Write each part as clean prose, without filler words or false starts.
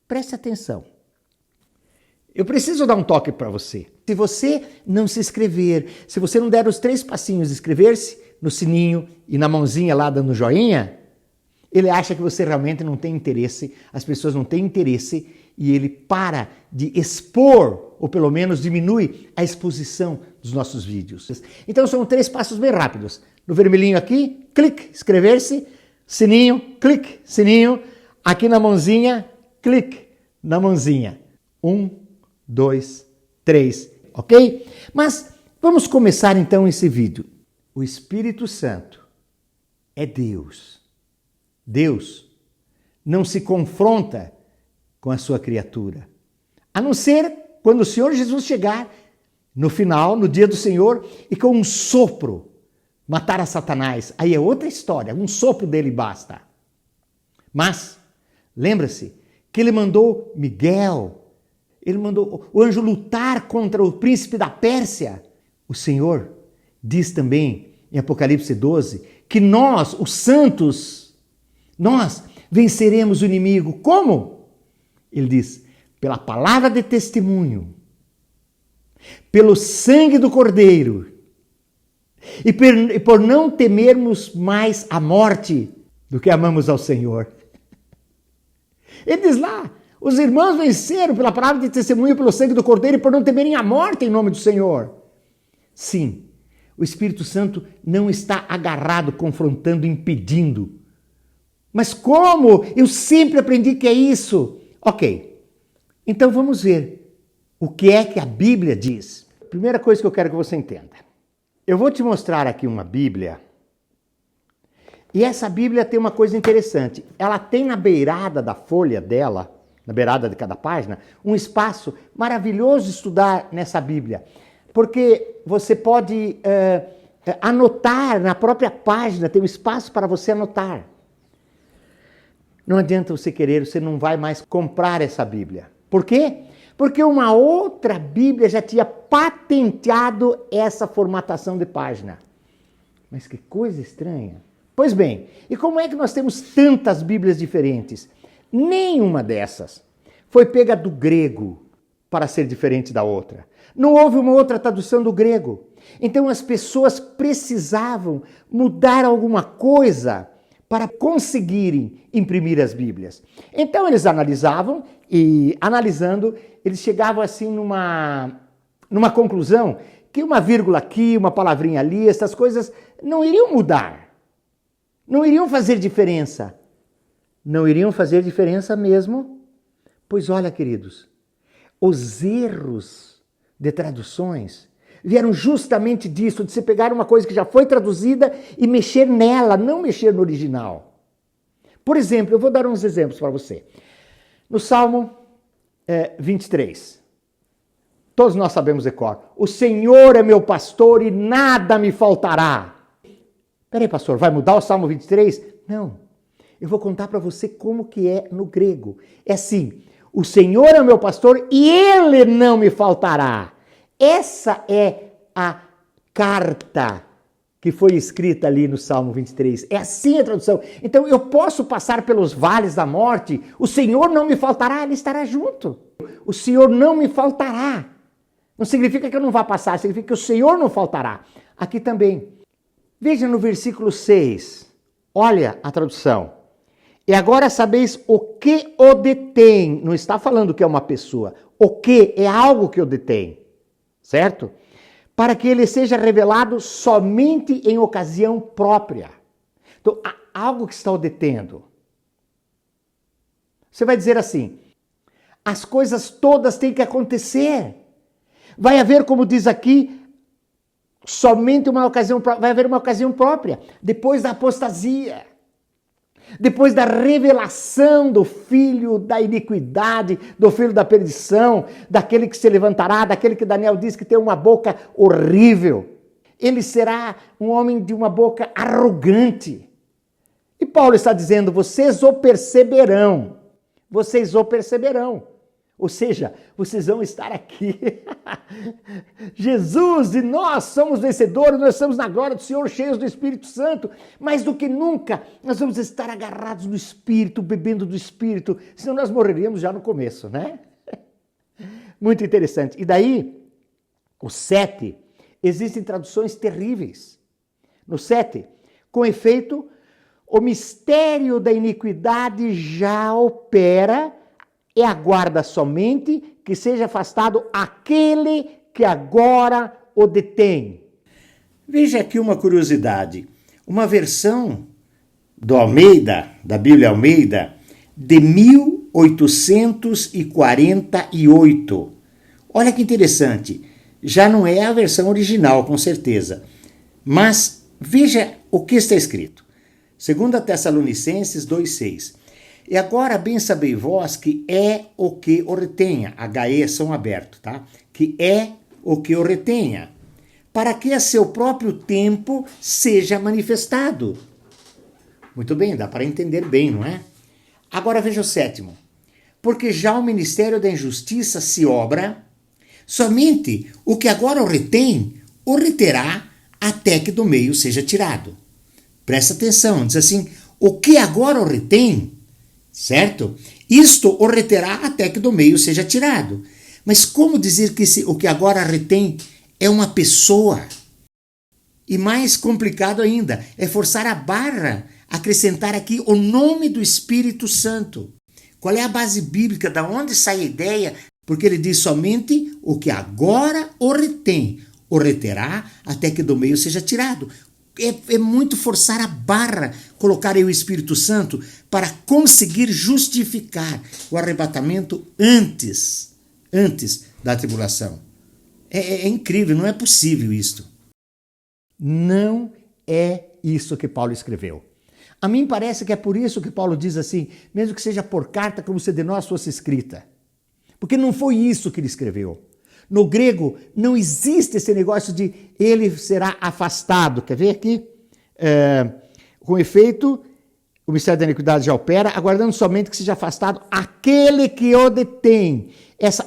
Preste atenção. Eu preciso dar um toque para você. Se você não se inscrever, se você não der os 3 passinhos de inscrever-se, no sininho e na mãozinha lá dando joinha, ele acha que você realmente não tem interesse, as pessoas não têm interesse e ele para de expor, ou pelo menos diminui a exposição dos nossos vídeos. Então são 3 passos bem rápidos. No vermelhinho aqui, clique, inscrever-se, sininho, clique, sininho, aqui na mãozinha, clique na mãozinha. 1, 2, 3, ok? Mas vamos começar então esse vídeo. O Espírito Santo é Deus. Deus não se confronta com a sua criatura. A não ser quando o Senhor Jesus chegar no final, no dia do Senhor, e com um sopro matar a Satanás. Aí é outra história, um sopro dele basta. Mas, lembra-se que ele mandou Miguel, ele mandou o anjo lutar contra o príncipe da Pérsia. O Senhor diz também em Apocalipse 12 que nós, os santos, nós venceremos o inimigo. Como? Ele diz, pela palavra de testemunho, pelo sangue do Cordeiro e por não temermos mais a morte do que amamos ao Senhor. Ele diz lá, os irmãos venceram pela palavra de testemunho, pelo sangue do Cordeiro e por não temerem a morte em nome do Senhor. Sim, o Espírito Santo não está agarrado, confrontando, impedindo. Mas como? Eu sempre aprendi que é isso. Ok, então vamos ver o que é que a Bíblia diz. Primeira coisa que eu quero que você entenda. Eu vou te mostrar aqui uma Bíblia. E essa Bíblia tem uma coisa interessante. Ela tem na beirada da folha dela, na beirada de cada página, um espaço maravilhoso de estudar nessa Bíblia. Porque você pode anotar na própria página, tem um espaço para você anotar. Não adianta você querer, você não vai mais comprar essa Bíblia. Por quê? Porque uma outra Bíblia já tinha patenteado essa formatação de página. Mas que coisa estranha. Pois bem, e como é que nós temos tantas Bíblias diferentes? Nenhuma dessas foi pega do grego para ser diferente da outra. Não houve uma outra tradução do grego. Então as pessoas precisavam mudar alguma coisa para conseguirem imprimir as Bíblias. Então eles analisavam e, analisando, eles chegavam assim numa conclusão que uma vírgula aqui, uma palavrinha ali, essas coisas não iriam mudar. Não iriam fazer diferença. Não iriam fazer diferença mesmo. Pois olha, queridos, os erros de traduções vieram justamente disso, de você pegar uma coisa que já foi traduzida e mexer nela, não mexer no original. Por exemplo, eu vou dar uns exemplos para você. No Salmo 23, todos nós sabemos de cor, o Senhor é meu pastor e nada me faltará. Peraí, pastor, vai mudar o Salmo 23? Não, eu vou contar para você como que é no grego. É assim, o Senhor é meu pastor e Ele não me faltará. Essa é a carta que foi escrita ali no Salmo 23. É assim a tradução. Então eu posso passar pelos vales da morte, o Senhor não me faltará, Ele estará junto. O Senhor não me faltará. Não significa que eu não vá passar, significa que o Senhor não faltará. Aqui também. Veja no versículo 6. Olha a tradução. E agora sabeis o que o detém. Não está falando que é uma pessoa. O que é algo que o detém. Certo? Para que ele seja revelado somente em ocasião própria. Então, há algo que está o detendo. Você vai dizer assim, as coisas todas têm que acontecer. Vai haver, como diz aqui, somente uma ocasião própria. Vai haver uma ocasião própria, depois da apostasia. Depois da revelação do filho da iniquidade, do filho da perdição, daquele que se levantará, daquele que Daniel diz que tem uma boca horrível. Ele será um homem de uma boca arrogante. E Paulo está dizendo, vocês o perceberão. Vocês o perceberão. Ou seja, vocês vão estar aqui. Jesus e nós somos vencedores, nós estamos na glória do Senhor, cheios do Espírito Santo. Mais do que nunca, nós vamos estar agarrados no Espírito, bebendo do Espírito, senão nós morreríamos já no começo, né? Muito interessante. E daí, o 7, existem traduções terríveis. No 7, com efeito, o mistério da iniquidade já opera e aguarda somente que seja afastado aquele que agora o detém. Veja aqui uma curiosidade. Uma versão do Almeida, da Bíblia Almeida, de 1848. Olha que interessante. Já não é a versão original, com certeza. Mas veja o que está escrito. 2 Tessalonicenses 2,6. E agora bem sabei vós que é o que o retenha. HE são aberto, tá? Que é o que o retenha. Para que a seu próprio tempo seja manifestado. Muito bem, dá para entender bem, não é? Agora veja o 7. Porque já o ministério da injustiça se obra, somente o que agora o retém, o reterá até que do meio seja tirado. Presta atenção, diz assim, o que agora o retém, certo? Isto o reterá até que do meio seja tirado. Mas como dizer que o que agora retém é uma pessoa? E mais complicado ainda, é forçar a barra, acrescentar aqui o nome do Espírito Santo. Qual é a base bíblica? Da onde sai a ideia? Porque ele diz somente o que agora o retém, o reterá até que do meio seja tirado. É muito forçar a barra, colocar aí o Espírito Santo para conseguir justificar o arrebatamento antes da tribulação. É incrível, não é possível isto. Não é isso que Paulo escreveu. A mim parece que é por isso que Paulo diz assim, mesmo que seja por carta, como se de nós fosse escrita. Porque não foi isso que ele escreveu. No grego, não existe esse negócio de ele será afastado. Quer ver aqui? Com efeito, o mistério da iniquidade já opera, aguardando somente que seja afastado aquele que o detém.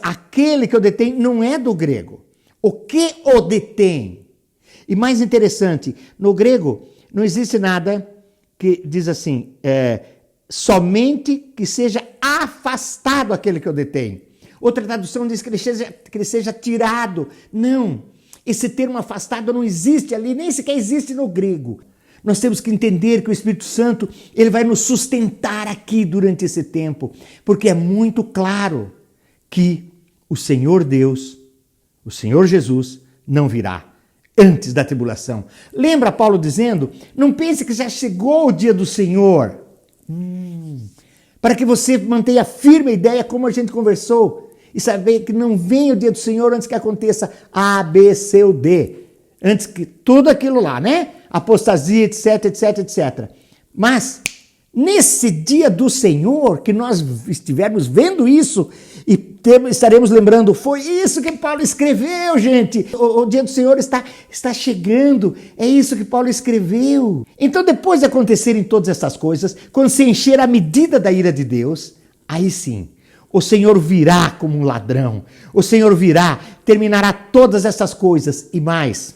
Aquele que o detém não é do grego. O que o detém? E mais interessante, no grego não existe nada que diz assim, somente que seja afastado aquele que o detém. Outra tradução diz que ele seja tirado. Não, esse termo afastado não existe ali, nem sequer existe no grego. Nós temos que entender que o Espírito Santo ele vai nos sustentar aqui durante esse tempo, porque é muito claro que o Senhor Deus, o Senhor Jesus, não virá antes da tribulação. Lembra Paulo dizendo, não pense que já chegou o dia do Senhor. Para que você mantenha firme a ideia, como a gente conversou, e saber que não vem o dia do Senhor antes que aconteça A, B, C ou D. Antes que tudo aquilo lá, né? Apostasia, etc, etc, etc. Mas, nesse dia do Senhor, que nós estivermos vendo isso, e estaremos lembrando, foi isso que Paulo escreveu, gente. O dia do Senhor está chegando. É isso que Paulo escreveu. Então, depois de acontecerem todas essas coisas, quando se encher a medida da ira de Deus, aí sim, o Senhor virá como um ladrão. O Senhor virá, terminará todas essas coisas e mais.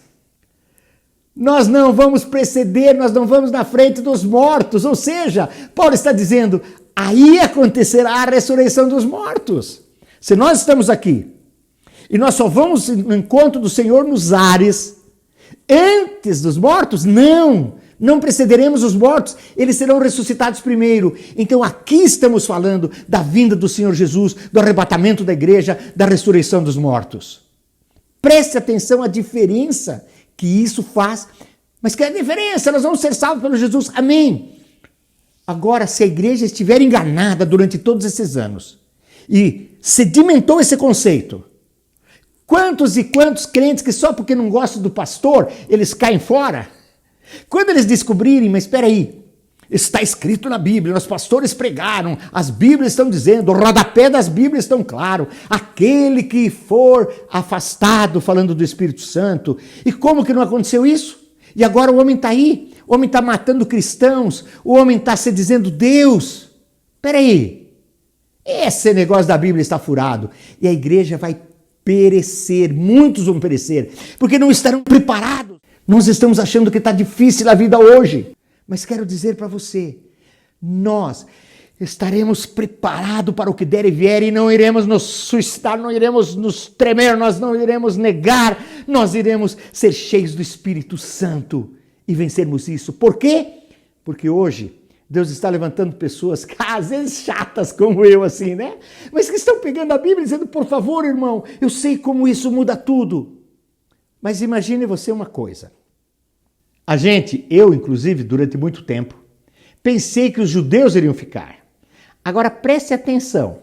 Nós não vamos preceder, nós não vamos na frente dos mortos. Ou seja, Paulo está dizendo, aí acontecerá a ressurreição dos mortos. Se nós estamos aqui e nós só vamos no encontro do Senhor nos ares antes dos mortos, não precederemos os mortos, eles serão ressuscitados primeiro. Então aqui estamos falando da vinda do Senhor Jesus, do arrebatamento da igreja, da ressurreição dos mortos. Preste atenção à diferença que isso faz. Mas que é a diferença? Nós vamos ser salvos pelo Jesus. Amém. Agora, se a igreja estiver enganada durante todos esses anos e sedimentou esse conceito, quantos e quantos crentes que só porque não gostam do pastor, eles caem fora? Quando eles descobrirem, mas espera aí, está escrito na Bíblia, os pastores pregaram, as Bíblias estão dizendo, o rodapé das Bíblias estão claro, aquele que for afastado, falando do Espírito Santo. E como que não aconteceu isso? E agora o homem está aí, o homem está matando cristãos, o homem está se dizendo Deus. Espera aí, Esse negócio da Bíblia está furado. E a igreja vai perecer, muitos vão perecer, porque não estarão preparados. Nós estamos achando que está difícil a vida hoje. Mas quero dizer para você, nós estaremos preparados para o que der e vier e não iremos nos suicidar, não iremos nos tremer, nós não iremos negar, nós iremos ser cheios do Espírito Santo e vencermos isso. Por quê? Porque hoje Deus está levantando pessoas, às vezes chatas como eu, assim, né? Mas que estão pegando a Bíblia e dizendo, por favor, irmão, eu sei como isso muda tudo. Mas imagine você uma coisa. Eu, inclusive, durante muito tempo, pensei que os judeus iriam ficar. Agora preste atenção.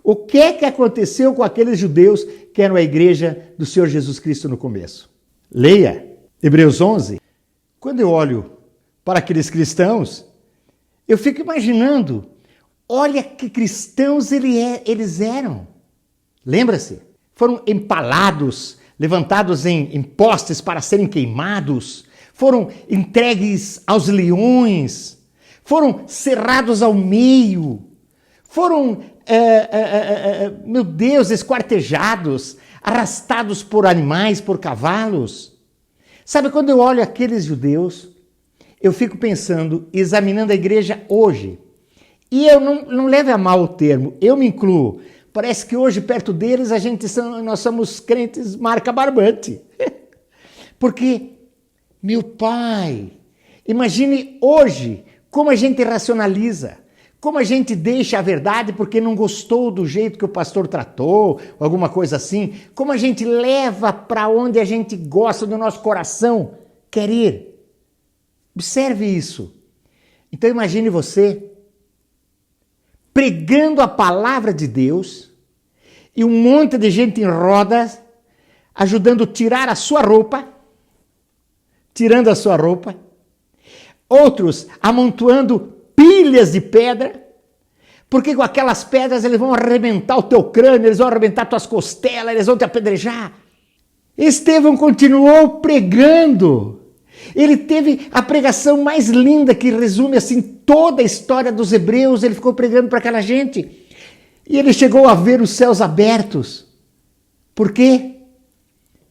O que é que aconteceu com aqueles judeus que eram a igreja do Senhor Jesus Cristo no começo? Leia Hebreus 11. Quando eu olho para aqueles cristãos, eu fico imaginando, olha que cristãos eles eram. Lembra-se? Foram empalados, levantados em postes para serem queimados, foram entregues aos leões, foram cerrados ao meio, foram, meu Deus, esquartejados, arrastados por animais, por cavalos. Sabe, quando eu olho aqueles judeus, eu fico pensando, examinando a igreja hoje, e eu não levo a mal o termo, eu me incluo. Parece que hoje, perto deles, nós somos crentes marca barbante. Porque, meu pai, imagine hoje como a gente racionaliza, como a gente deixa a verdade porque não gostou do jeito que o pastor tratou, alguma coisa assim, como a gente leva para onde a gente gosta do nosso coração quer ir. Observe isso. Então imagine você pregando a palavra de Deus e um monte de gente em rodas ajudando a tirar a sua roupa, tirando a sua roupa, outros amontoando pilhas de pedra, porque com aquelas pedras eles vão arrebentar o teu crânio, eles vão arrebentar tuas costelas, eles vão te apedrejar. Estevão continuou pregando. Ele teve a pregação mais linda que resume assim toda a história dos hebreus. Ele ficou pregando para aquela gente. E ele chegou a ver os céus abertos. Por quê?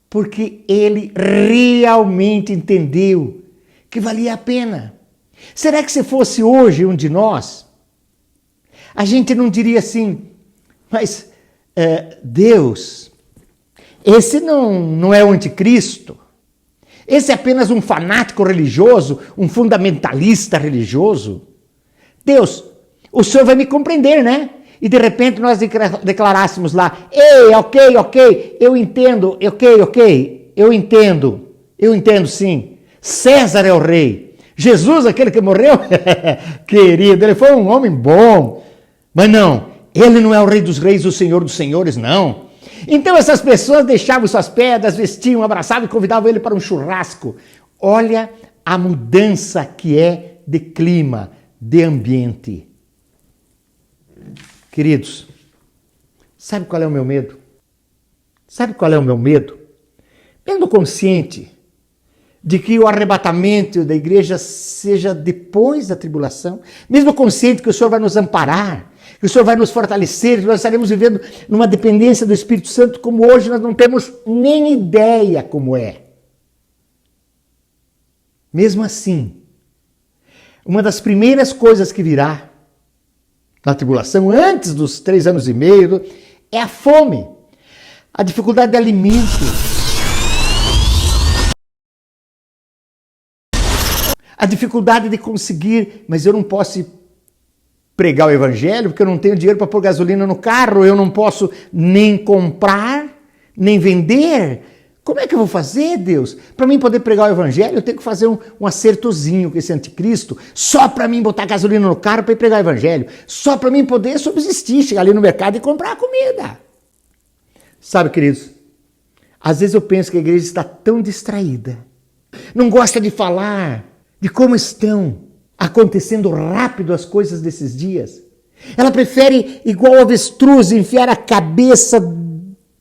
Porque ele realmente entendeu que valia a pena. Será que se fosse hoje um de nós, a gente não diria assim, mas Deus, esse não é o anticristo? Esse é apenas um fanático religioso, um fundamentalista religioso? Deus, o Senhor vai me compreender, né? E de repente nós declarássemos lá, ei, ok, eu entendo, ok, eu entendo sim, César é o rei, Jesus, aquele que morreu, querido, ele foi um homem bom, mas não, ele não é o rei dos reis, o senhor dos senhores, não. Então essas pessoas deixavam suas pedras, vestiam, abraçavam e convidavam ele para um churrasco. Olha a mudança que é de clima, de ambiente. Queridos, sabe qual é o meu medo? Sabe qual é o meu medo? Mesmo consciente de que o arrebatamento da igreja seja depois da tribulação, mesmo consciente que o Senhor vai nos amparar, que o Senhor vai nos fortalecer, que nós estaremos vivendo numa dependência do Espírito Santo como hoje nós não temos nem ideia como é. Mesmo assim, uma das primeiras coisas que virá na tribulação, antes dos 3 anos e meio, é a fome, a dificuldade de alimento, a dificuldade de conseguir, mas eu não posso pregar o evangelho porque eu não tenho dinheiro para pôr gasolina no carro, eu não posso nem comprar, nem vender. Como é que eu vou fazer, Deus? Para mim poder pregar o evangelho, eu tenho que fazer um acertozinho com esse anticristo, só para mim botar gasolina no carro para ir pregar o evangelho, só para mim poder subsistir, chegar ali no mercado e comprar comida. Sabe, queridos, às vezes eu penso que a igreja está tão distraída, não gosta de falar de como estão acontecendo rápido as coisas desses dias. Ela prefere, igual o avestruz, enfiar a cabeça,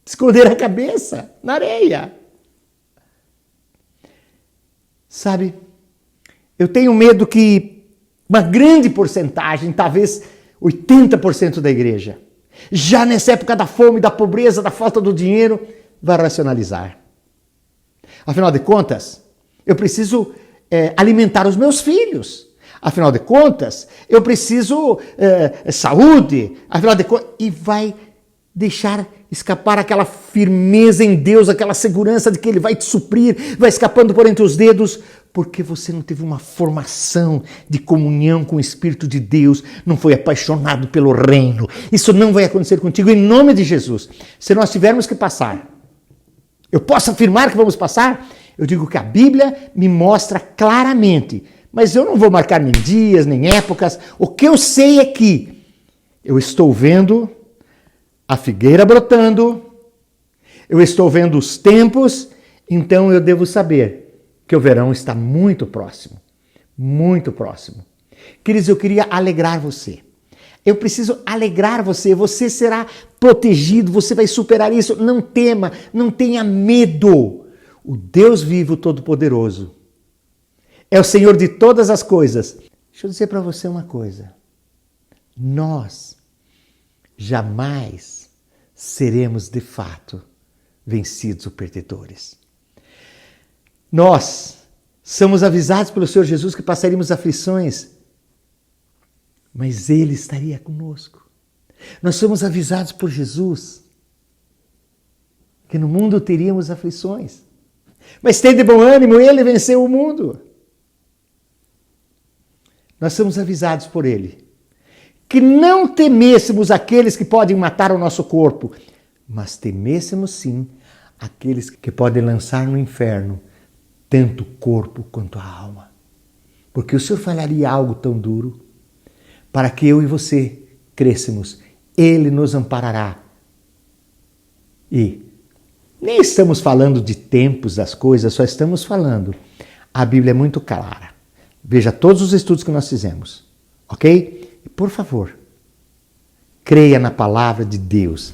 esconder a cabeça na areia. Sabe, eu tenho medo que uma grande porcentagem, talvez 80% da igreja, Já nessa época da fome, da pobreza, da falta do dinheiro, vai racionalizar. Afinal de contas, eu preciso alimentar os meus filhos. Afinal de contas, eu preciso saúde. Afinal de contas, e vai deixar escapar aquela firmeza em Deus, aquela segurança de que Ele vai te suprir, vai escapando por entre os dedos, porque você não teve uma formação de comunhão com o Espírito de Deus, não foi apaixonado pelo reino. Isso não vai acontecer contigo em nome de Jesus. Se nós tivermos que passar, eu posso afirmar que vamos passar? Eu digo que a Bíblia me mostra claramente, mas eu não vou marcar nem dias, nem épocas. O que eu sei é que eu estou vendo a figueira brotando, eu estou vendo os tempos, então eu devo saber que o verão está muito próximo, muito próximo. Queridos, eu queria alegrar você. Eu preciso alegrar você, você será protegido, você vai superar isso. Não tema, não tenha medo. O Deus vivo, todo-poderoso, é o Senhor de todas as coisas. Deixa eu dizer para você uma coisa. Nós jamais seremos de fato vencidos ou perdedores. Nós somos avisados pelo Senhor Jesus que passaríamos aflições, mas Ele estaria conosco. Nós somos avisados por Jesus que no mundo teríamos aflições, mas tem de bom ânimo, Ele venceu o mundo. Nós somos avisados por Ele que não temêssemos aqueles que podem matar o nosso corpo, mas temêssemos sim aqueles que podem lançar no inferno tanto o corpo quanto a alma. Porque o Senhor falaria algo tão duro para que eu e você crescêssemos. Ele nos amparará. E nem estamos falando de tempos das coisas, só estamos falando. A Bíblia é muito clara. Veja todos os estudos que nós fizemos, ok? E por favor, creia na palavra de Deus.